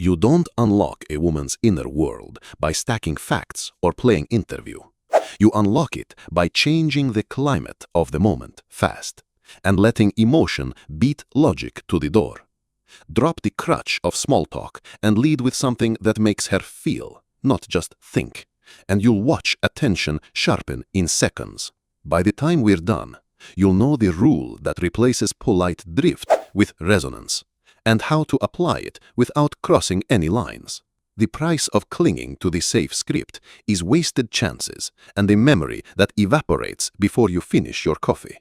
You don't unlock a woman's inner world by stacking facts or playing interview. You unlock it by changing the climate of the moment fast and letting emotion beat logic to the door. Drop the crutch of small talk and lead with something that makes her feel, not just think, and you'll watch attention sharpen in seconds. By the time we're done, you'll know the rule that replaces polite drift with resonance, and how to apply it without crossing any lines. The price of clinging to the safe script is wasted chances and a memory that evaporates before you finish your coffee.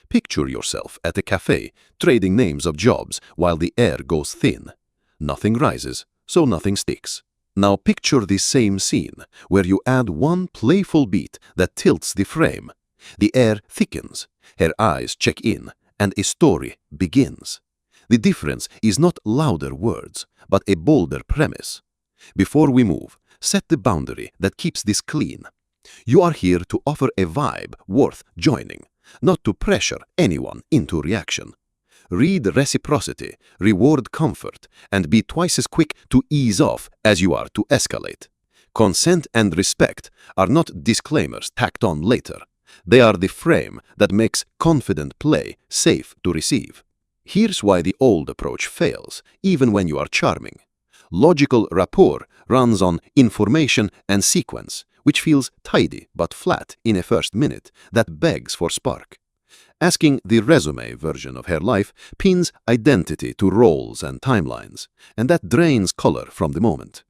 Picture yourself at a cafe, trading names of jobs while the air goes thin. Nothing rises, so nothing sticks. Now picture the same scene, where you add one playful beat that tilts the frame. The air thickens, her eyes check in, and a story begins. The difference is not louder words, but a bolder premise. Before we move, set the boundary that keeps this clean. You are here to offer a vibe worth joining, not to pressure anyone into reaction. Read reciprocity, reward comfort, and be twice as quick to ease off as you are to escalate. Consent and respect are not disclaimers tacked on later. They are the frame that makes confident play safe to receive. Here's why the old approach fails, even when you are charming. Logical rapport runs on information and sequence, which feels tidy but flat in a first minute that begs for spark. Asking the resume version of her life pins identity to roles and timelines, and that drains color from the moment.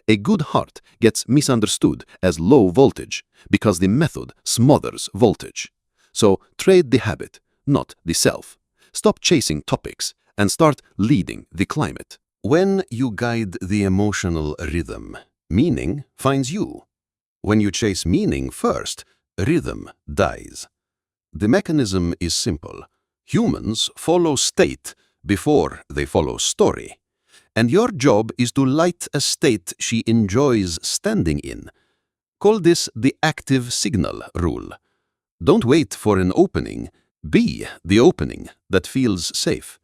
A good heart gets misunderstood as low voltage because the method smothers voltage. So trade the habit, not the self. Stop chasing topics and start leading the climate. When you guide the emotional rhythm, meaning finds you. When you chase meaning first, rhythm dies. The mechanism is simple. Humans follow state before they follow story. And your job is to light a state she enjoys standing in. Call this the active signal rule. Don't wait for an opening. Be the opening that feels safe.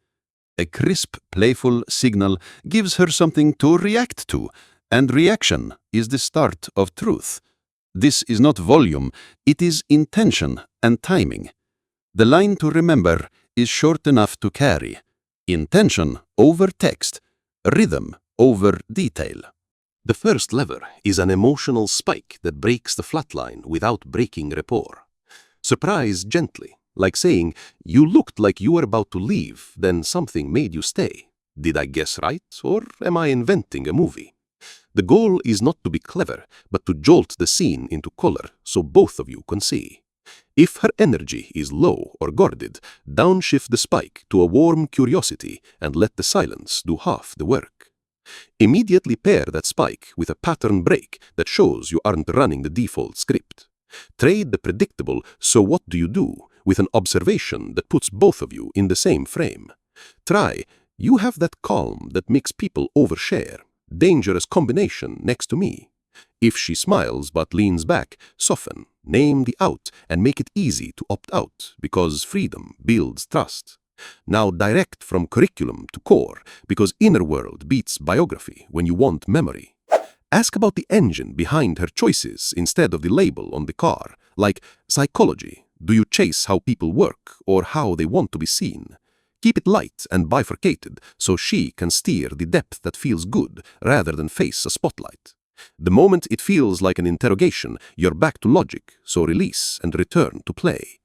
A crisp, playful signal gives her something to react to, and reaction is the start of truth. This is not volume, it is intention and timing. The line to remember is short enough to carry. Intention over text, rhythm over detail. The first lever is an emotional spike that breaks the flat line without breaking rapport. Surprise gently, like saying, "You looked like you were about to leave, then something made you stay. Did I guess right, or am I inventing a movie?" The goal is not to be clever, but to jolt the scene into color so both of you can see. If her energy is low or guarded, downshift the spike to a warm curiosity and let the silence do half the work. Immediately pair that spike with a pattern break that shows you aren't running the default script. Trade the predictable "so what do you do?" with an observation that puts both of you in the same frame. Try, "You have that calm that makes people overshare. Dangerous combination next to me." If she smiles but leans back, soften, name the out, and make it easy to opt out, because freedom builds trust. Now direct from curriculum to core, because inner world beats biography when you want memory. Ask about the engine behind her choices instead of the label on the car, like psychology. Do you chase how people work or how they want to be seen? Keep it light and bifurcated so she can steer the depth that feels good rather than face a spotlight. The moment it feels like an interrogation, you're back to logic, so release and return to play.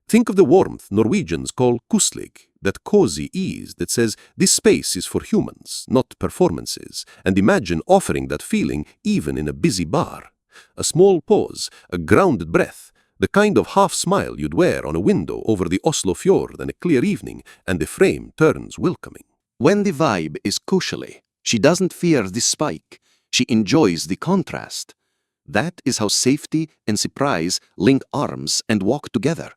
Think of the warmth Norwegians call koselig, that cozy ease that says this space is for humans, not performances, and imagine offering that feeling even in a busy bar. A small pause, a grounded breath, the kind of half-smile you'd wear on a window over the Oslo fjord on a clear evening, and the frame turns welcoming. When the vibe is koselig, she doesn't fear the spike, she enjoys the contrast. That is how safety and surprise link arms and walk together.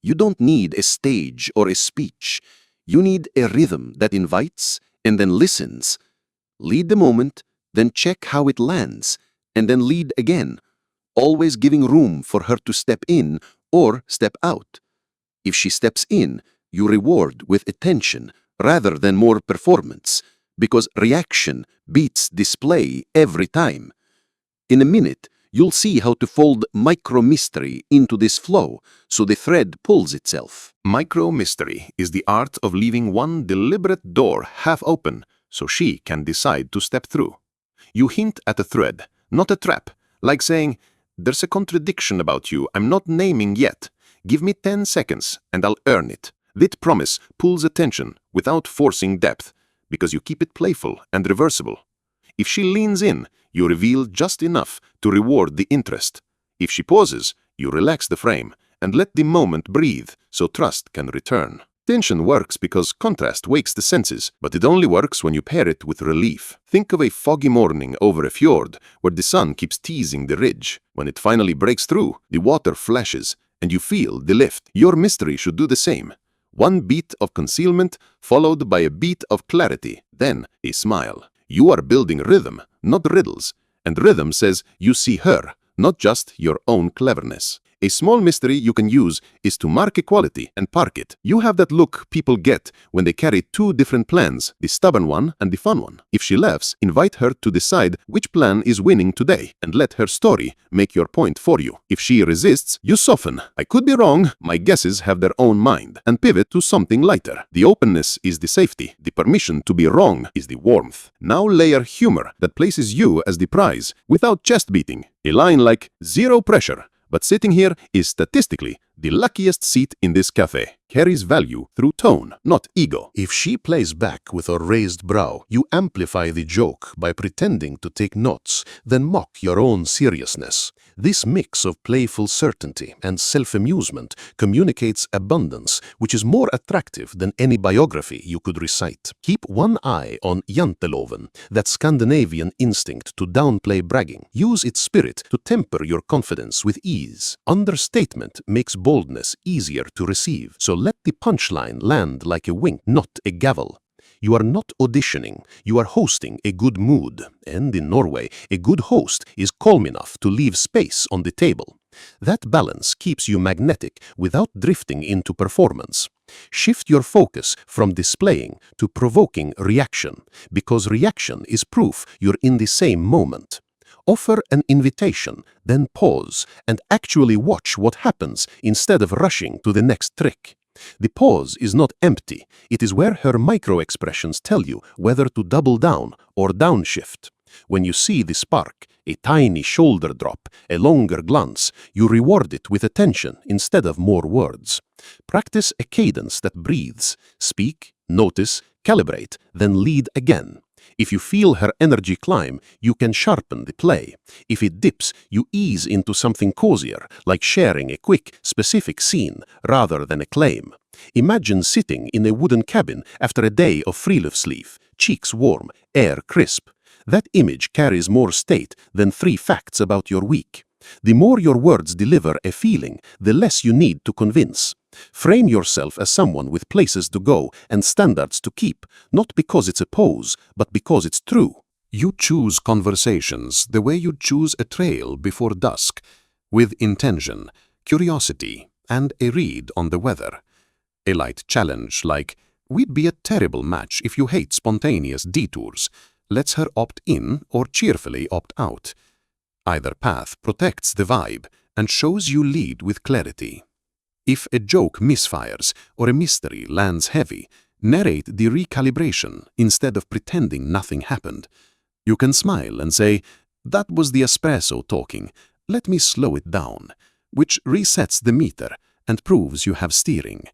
You don't need a stage or a speech. You need a rhythm that invites and then listens. Lead the moment, then check how it lands, and then lead again, always giving room for her to step in or step out. If she steps in, you reward with attention rather than more performance, because reaction beats display every time. In a minute, you'll see how to fold micro-mystery into this flow so the thread pulls itself. Micro-mystery is the art of leaving one deliberate door half open so she can decide to step through. You hint at a thread, not a trap, like saying, "There's a contradiction about you I'm not naming yet. Give me 10 seconds and I'll earn it." That promise pulls attention without forcing depth, because you keep it playful and reversible. If she leans in, you reveal just enough to reward the interest. If she pauses, you relax the frame and let the moment breathe so trust can return. Tension works because contrast wakes the senses, but it only works when you pair it with relief. Think of a foggy morning over a fjord where the sun keeps teasing the ridge. When it finally breaks through, the water flashes and you feel the lift. Your mystery should do the same. One beat of concealment followed by a beat of clarity, then a smile. You are building rhythm, not riddles, and rhythm says you see her, not just your own cleverness. A small mystery you can use is to mark equality and park it. You have that look people get when they carry two different plans, the stubborn one and the fun one. If she laughs, invite her to decide which plan is winning today and let her story make your point for you. If she resists, you soften. "I could be wrong, my guesses have their own mind," and pivot to something lighter. The openness is the safety. The permission to be wrong is the warmth. Now layer humor that places you as the prize without chest beating. A line like, "Zero pressure, but sitting here is statistically the luckiest seat in this cafe," carries value through tone, not ego. If she plays back with a raised brow, you amplify the joke by pretending to take notes, then mock your own seriousness. This mix of playful certainty and self-amusement communicates abundance, which is more attractive than any biography you could recite. Keep one eye on janteloven, that Scandinavian instinct to downplay bragging. Use its spirit to temper your confidence with ease. Understatement makes boldness easier to receive, so let the punchline land like a wink, not a gavel. You are not auditioning, you are hosting a good mood. And in Norway, a good host is calm enough to leave space on the table. That balance keeps you magnetic without drifting into performance. Shift your focus from displaying to provoking reaction, because reaction is proof you're in the same moment. Offer an invitation, then pause and actually watch what happens instead of rushing to the next trick. The pause is not empty. It is where her micro-expressions tell you whether to double down or downshift. When you see the spark, a tiny shoulder drop, a longer glance, you reward it with attention instead of more words. Practice a cadence that breathes. Speak, notice, calibrate, then lead again. If you feel her energy climb, you can sharpen the play. If it dips, you ease into something cozier, like sharing a quick, specific scene rather than a claim. Imagine sitting in a wooden cabin after a day of friluftsliv, cheeks warm, air crisp. That image carries more state than 3 facts about your week. The more your words deliver a feeling, the less you need to convince. Frame yourself as someone with places to go and standards to keep, not because it's a pose, but because it's true. You choose conversations the way you choose a trail before dusk, with intention, curiosity, and a read on the weather. A light challenge like, "We'd be a terrible match if you hate spontaneous detours," lets her opt in or cheerfully opt out. Either path protects the vibe and shows you lead with clarity. If a joke misfires or a mystery lands heavy, narrate the recalibration instead of pretending nothing happened. You can smile and say, "That was the espresso talking, let me slow it down," which resets the meter and proves you have steering.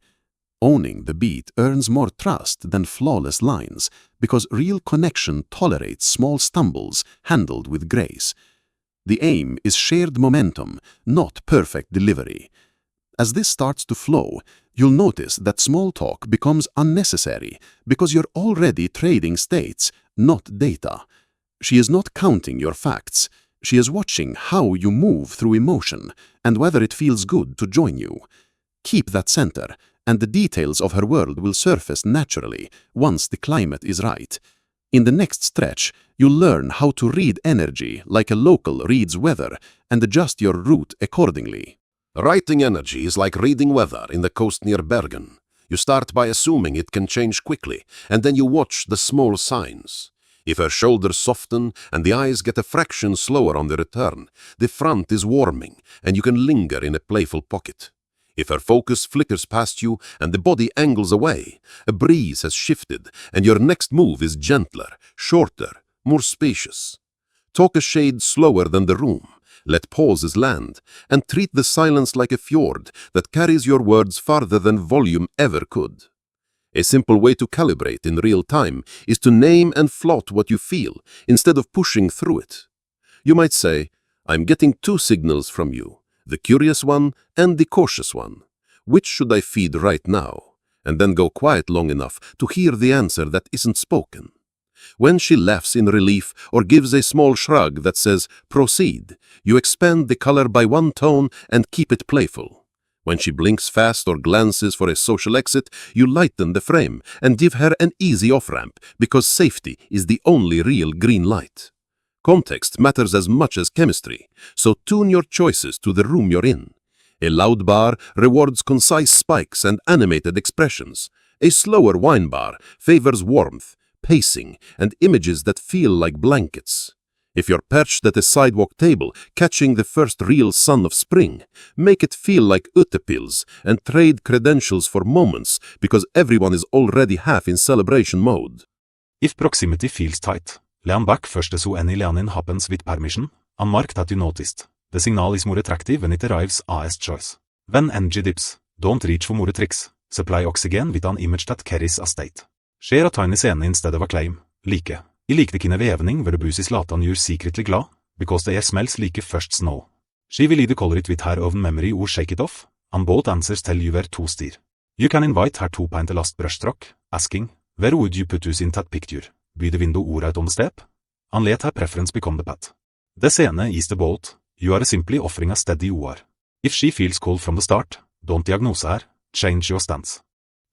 Owning the beat earns more trust than flawless lines, because real connection tolerates small stumbles handled with grace. The aim is shared momentum, not perfect delivery. As this starts to flow, you'll notice that small talk becomes unnecessary because you're already trading states, not data. She is not counting your facts. She is watching how you move through emotion and whether it feels good to join you. Keep that center, and the details of her world will surface naturally once the climate is right. In the next stretch, you'll learn how to read energy like a local reads weather and adjust your route accordingly. Writing energy is like reading weather in the coast near Bergen. You start by assuming it can change quickly, and then you watch the small signs. If her shoulders soften and the eyes get a fraction slower on the return, the front is warming and you can linger in a playful pocket. If her focus flickers past you and the body angles away, a breeze has shifted and your next move is gentler, shorter, more spacious. Talk a shade slower than the room, let pauses land, and treat the silence like a fjord that carries your words farther than volume ever could. A simple way to calibrate in real time is to name and float what you feel instead of pushing through it. You might say, I'm getting two signals from you, the curious one and the cautious one. Which should I feed right now? And then go quiet long enough to hear the answer that isn't spoken. When she laughs in relief or gives a small shrug that says, proceed, you expand the color by one tone and keep it playful. When she blinks fast or glances for a social exit, you lighten the frame and give her an easy off-ramp because safety is the only real green light. Context matters as much as chemistry, so tune your choices to the room you're in. A loud bar rewards concise spikes and animated expressions. A slower wine bar favors warmth, pacing, and images that feel like blankets. If you're perched at a sidewalk table, catching the first real sun of spring, make it feel like utepils and trade credentials for moments because everyone is already half in celebration mode. If proximity feels tight, lean back first so any leaning happens with permission, and mark that you noticed. The signal is more attractive when it arrives as choice. When energy dips, don't reach for more tricks. Supply oxygen with an image that carries a state. Share a tiny scene instead of a claim. Like. I likte kine vevning where the booze is latan you're secretly glad, because the air smells like first snow. She will either color it with her own memory or shake it off, and both answers tell you where to steer. You can invite her to paint a last brushstroke, asking, where would you put us in that picture? By the window or out on the step? And let her preference become the path. The scene is the boat, you are simply offering a steady oar. If she feels cold from the start, don't diagnose her, change your stance.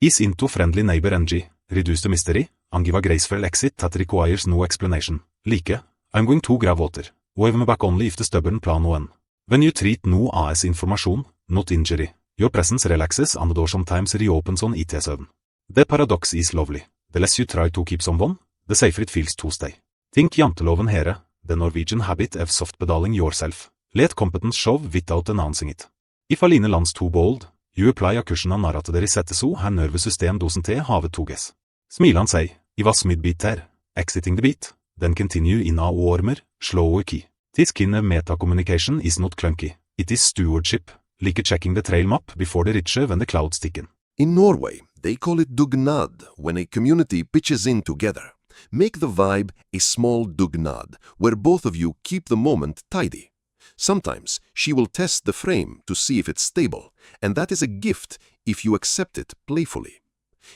Ease into friendly neighbor energy, reduce the mystery, and give a graceful exit that requires no explanation. Like, I'm going to grab water, wave me back only if the stubborn plan on. When you treat no as information, not injury, your presence relaxes and the door sometimes reopens on IT-søvn. The paradox is lovely. The less you try to keep someone, the safer it feels to stay. Think janteloven here, the Norwegian habit of soft pedaling yourself. Let competence show without announcing it. If Aline lands too bold, you apply a cushion av narrat dere sette så her nervøs system dosen til havet toges. Smilan say, I was mid-beat there, exiting the beat, then continue in a warmer, slower key. This kind of meta-communication is not clunky, it is stewardship, like checking the trail map before the ridge when the clouds thicken. In Norway, they call it dugnad when a community pitches in together. Make the vibe a small dugnad, where both of you keep the moment tidy. Sometimes she will test the frame to see if it's stable, and that is a gift if you accept it playfully.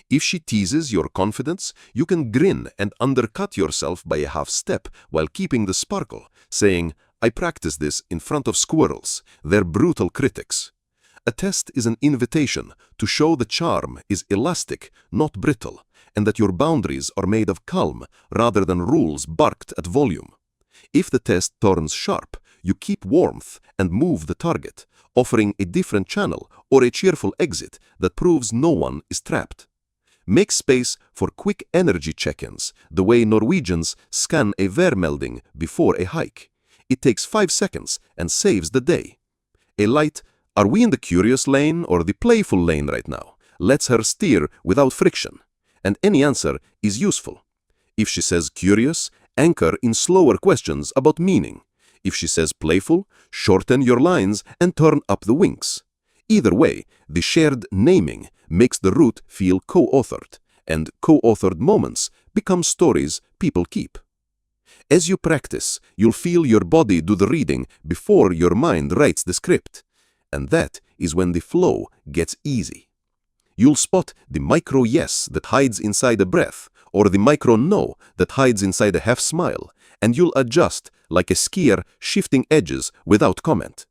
If she teases your confidence, you can grin and undercut yourself by a half step while keeping the sparkle, saying, I practice this in front of squirrels, they're brutal critics. A test is an invitation to show the charm is elastic, not brittle, and that your boundaries are made of calm rather than rules barked at volume. If the test turns sharp, you keep warmth and move the target, offering a different channel or a cheerful exit that proves no one is trapped. Make space for quick energy check-ins, the way Norwegians scan a værmelding before a hike. It takes 5 seconds and saves the day. A light, are we in the curious lane or the playful lane right now, lets her steer without friction, and any answer is useful. If she says curious, anchor in slower questions about meaning. If she says playful, shorten your lines and turn up the wings. Either way, the shared naming makes the route feel co-authored, and co-authored moments become stories people keep. As you practice, you'll feel your body do the reading before your mind writes the script, and that is when the flow gets easy. You'll spot the micro yes that hides inside a breath, or the micro no that hides inside a half smile, and you'll adjust like a skier shifting edges without comment.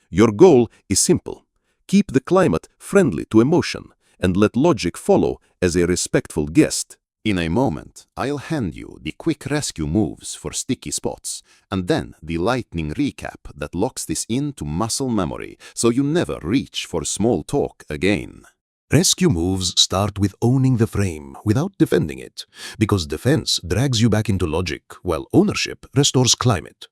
Your goal is simple. Keep the climate friendly to emotion, and let logic follow as a respectful guest. In a moment, I'll hand you the quick rescue moves for sticky spots, and then the lightning recap that locks this into muscle memory so you never reach for small talk again. Rescue moves start with owning the frame without defending it, because defense drags you back into logic, while ownership restores climate.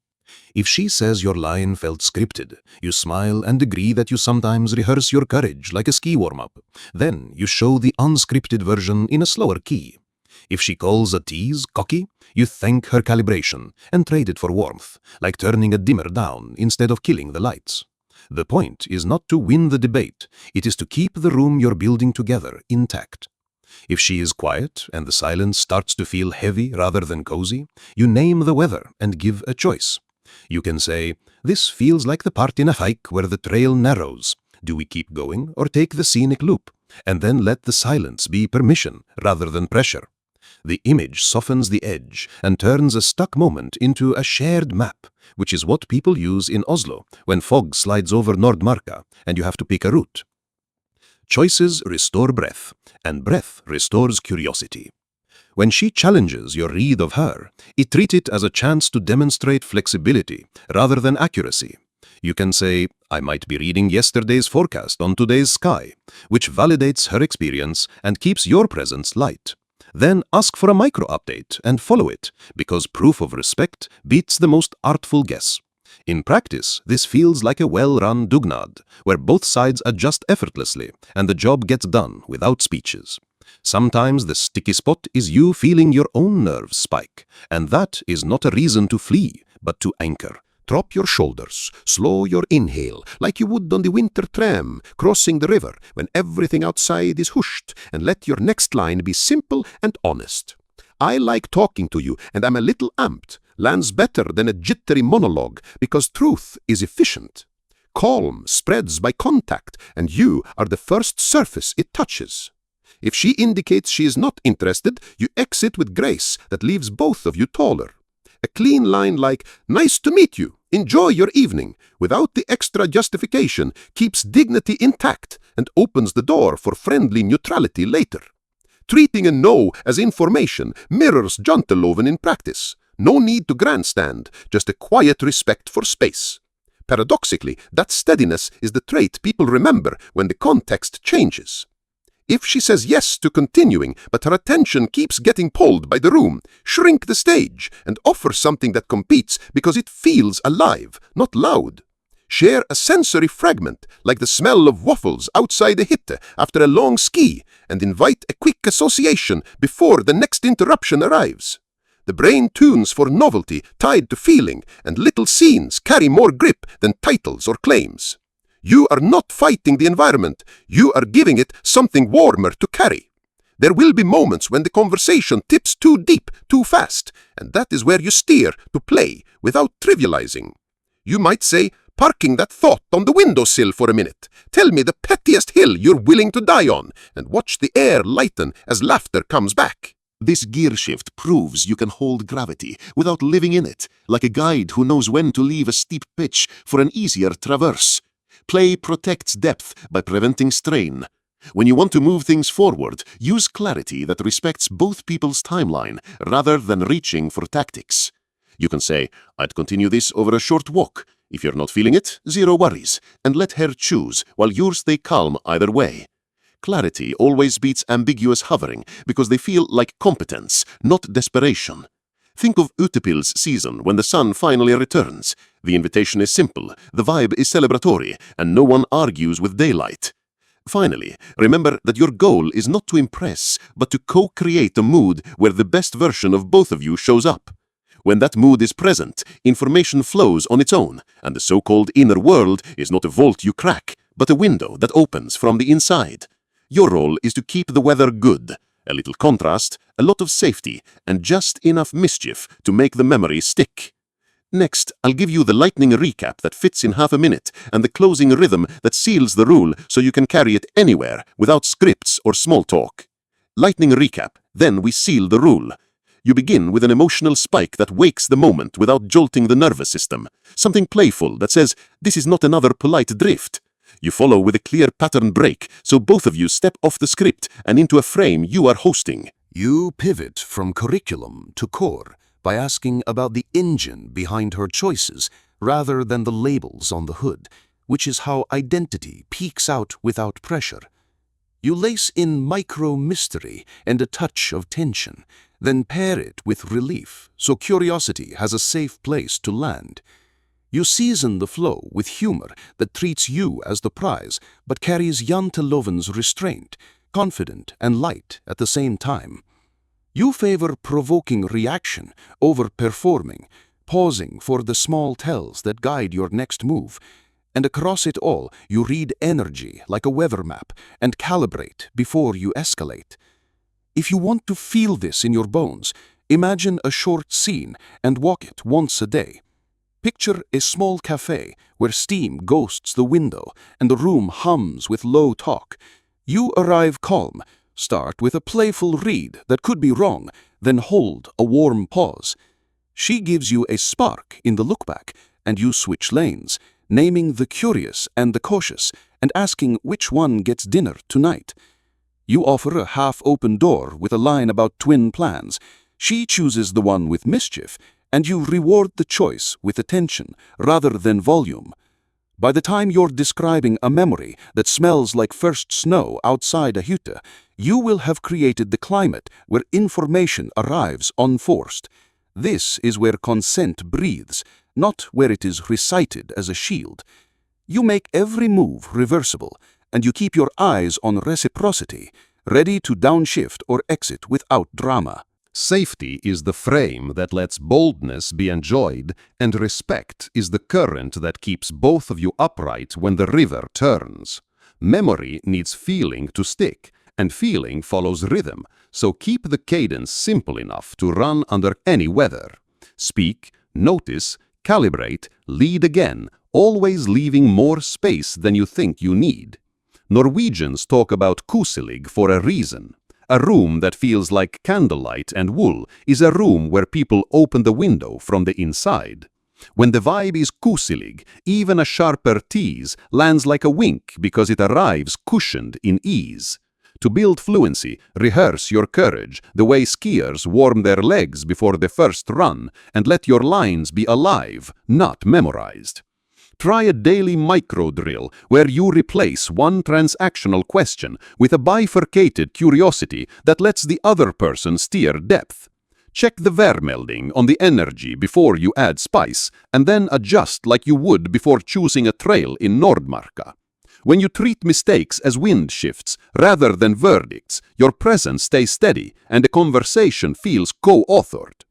If she says your line felt scripted, you smile and agree that you sometimes rehearse your courage like a ski warm-up. Then you show the unscripted version in a slower key. If she calls a tease cocky, you thank her calibration and trade it for warmth, like turning a dimmer down instead of killing the lights. The point is not to win the debate, it is to keep the room you're building together intact. If she is quiet and the silence starts to feel heavy rather than cozy, you name the weather and give a choice. You can say, "This feels like the part in a hike where the trail narrows. Do we keep going or take the scenic loop?" And then let the silence be permission rather than pressure. The image softens the edge and turns a stuck moment into a shared map, which is what people use in Oslo when fog slides over Nordmarka and you have to pick a route. Choices restore breath, and breath restores curiosity. When she challenges your read of her, treat it as a chance to demonstrate flexibility rather than accuracy. You can say, "I might be reading yesterday's forecast on today's sky," which validates her experience and keeps your presence light. Then ask for a micro-update and follow it, because proof of respect beats the most artful guess. In practice, this feels like a well-run dugnad, where both sides adjust effortlessly and the job gets done without speeches. Sometimes the sticky spot is you feeling your own nerves spike, and that is not a reason to flee, but to anchor. Drop your shoulders, slow your inhale, like you would on the winter tram, crossing the river when everything outside is hushed, and let your next line be simple and honest. "I like talking to you, and I'm a little amped," lands better than a jittery monologue, because truth is efficient. Calm spreads by contact, and you are the first surface it touches. If she indicates she is not interested, you exit with grace that leaves both of you taller. A clean line like, "Nice to meet you, enjoy your evening," without the extra justification, keeps dignity intact and opens the door for friendly neutrality later. Treating a no as information mirrors janteloven in practice. No need to grandstand, just a quiet respect for space. Paradoxically, that steadiness is the trait people remember when the context changes. If she says yes to continuing, but her attention keeps getting pulled by the room, shrink the stage and offer something that competes because it feels alive, not loud. Share a sensory fragment, like the smell of waffles outside a hytte after a long ski, and invite a quick association before the next interruption arrives. The brain tunes for novelty tied to feeling, and little scenes carry more grip than titles or claims. You are not fighting the environment, you are giving it something warmer to carry. There will be moments when the conversation tips too deep, too fast, and that is where you steer to play without trivializing. You might say, "Parking that thought on the windowsill for a minute. Tell me the pettiest hill you're willing to die on, and watch the air lighten as laughter comes back." This gear shift proves you can hold gravity without living in it, like a guide who knows when to leave a steep pitch for an easier traverse. Play protects depth by preventing strain. When you want to move things forward, use clarity that respects both people's timeline rather than reaching for tactics. You can say, "I'd continue this over a short walk. If you're not feeling it, zero worries, and let her choose while you stay calm either way." Clarity always beats ambiguous hovering because they feel like competence, not desperation. Think of Utepil's season when the sun finally returns. The invitation is simple, the vibe is celebratory, and no one argues with daylight. Finally, remember that your goal is not to impress, but to co-create a mood where the best version of both of you shows up. When that mood is present, information flows on its own, and the so-called inner world is not a vault you crack, but a window that opens from the inside. Your role is to keep the weather good. A little contrast, a lot of safety, and just enough mischief to make the memory stick. Next, I'll give you the lightning recap that fits in half a minute and the closing rhythm that seals the rule so you can carry it anywhere without scripts or small talk. Lightning recap, then we seal the rule. You begin with an emotional spike that wakes the moment without jolting the nervous system. Something playful that says, "This is not another polite drift." You follow with a clear pattern break, so both of you step off the script and into a frame you are hosting. You pivot from curriculum to core by asking about the engine behind her choices rather than the labels on the hood, which is how identity peeks out without pressure. You lace in micro-mystery and a touch of tension, then pair it with relief so curiosity has a safe place to land. You season the flow with humor that treats you as the prize but carries janteloven's restraint, confident and light at the same time. You favor provoking reaction over performing, pausing for the small tells that guide your next move. And across it all, you read energy like a weather map and calibrate before you escalate. If you want to feel this in your bones, imagine a short scene and walk it once a day. Picture a small cafe where steam ghosts the window and the room hums with low talk. You arrive calm, start with a playful read that could be wrong, then hold a warm pause. She gives you a spark in the look back, and you switch lanes, naming the curious and the cautious, and asking which one gets dinner tonight. You offer a half-open door with a line about twin plans. She chooses the one with mischief, and you reward the choice with attention rather than volume. By the time you're describing a memory that smells like first snow outside a hytte, you will have created the climate where information arrives unforced. This is where consent breathes, not where it is recited as a shield. You make every move reversible, and you keep your eyes on reciprocity, ready to downshift or exit without drama. Safety is the frame that lets boldness be enjoyed, and respect is the current that keeps both of you upright when the river turns. Memory needs feeling to stick, and feeling follows rhythm, so keep the cadence simple enough to run under any weather. Speak, notice, calibrate, lead again, always leaving more space than you think you need. Norwegians talk about koselig for a reason. A room that feels like candlelight and wool is a room where people open the window from the inside. When the vibe is koselig, even a sharper tease lands like a wink because it arrives cushioned in ease. To build fluency, rehearse your courage the way skiers warm their legs before the first run, and let your lines be alive, not memorized. Try a daily micro-drill where you replace one transactional question with a bifurcated curiosity that lets the other person steer depth. Check the værmelding on the energy before you add spice, and then adjust like you would before choosing a trail in Nordmarka. When you treat mistakes as wind shifts rather than verdicts, your presence stays steady and the conversation feels co-authored.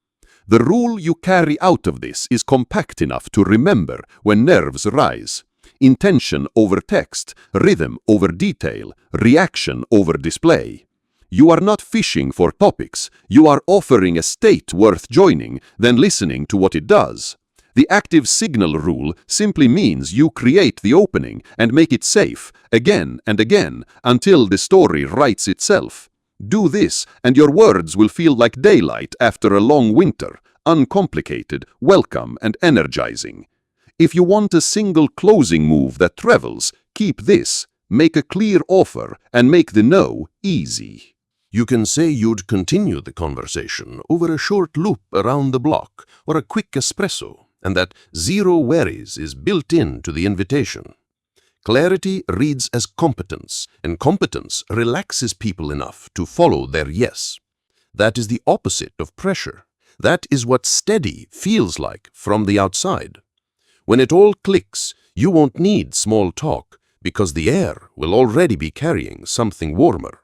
The rule you carry out of this is compact enough to remember when nerves rise. Intention over text, rhythm over detail, reaction over display. You are not fishing for topics, you are offering a state worth joining, then listening to what it does. The active signal rule simply means you create the opening and make it safe, again and again, until the story writes itself. Do this, and your words will feel like daylight after a long winter, uncomplicated, welcome, and energizing. If you want a single closing move that travels, keep this. Make a clear offer and make the no easy. You can say you'd continue the conversation over a short loop around the block or a quick espresso, and that zero worries is built into the invitation. Clarity reads as competence, and competence relaxes people enough to follow their yes. That is the opposite of pressure. That is what steady feels like from the outside. When it all clicks, you won't need small talk, because the air will already be carrying something warmer.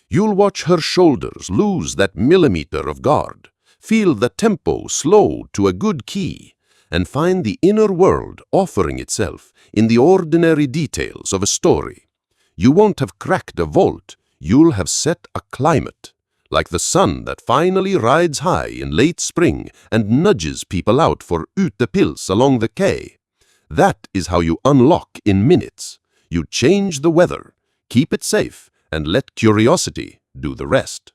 You'll watch her shoulders lose that millimeter of guard, feel the tempo slow to a good key, and find the inner world offering itself in the ordinary details of a story. You won't have cracked a vault, you'll have set a climate, like the sun that finally rides high in late spring and nudges people out for utepils along the quay. That is how you unlock in minutes. You change the weather, keep it safe, and let curiosity do the rest.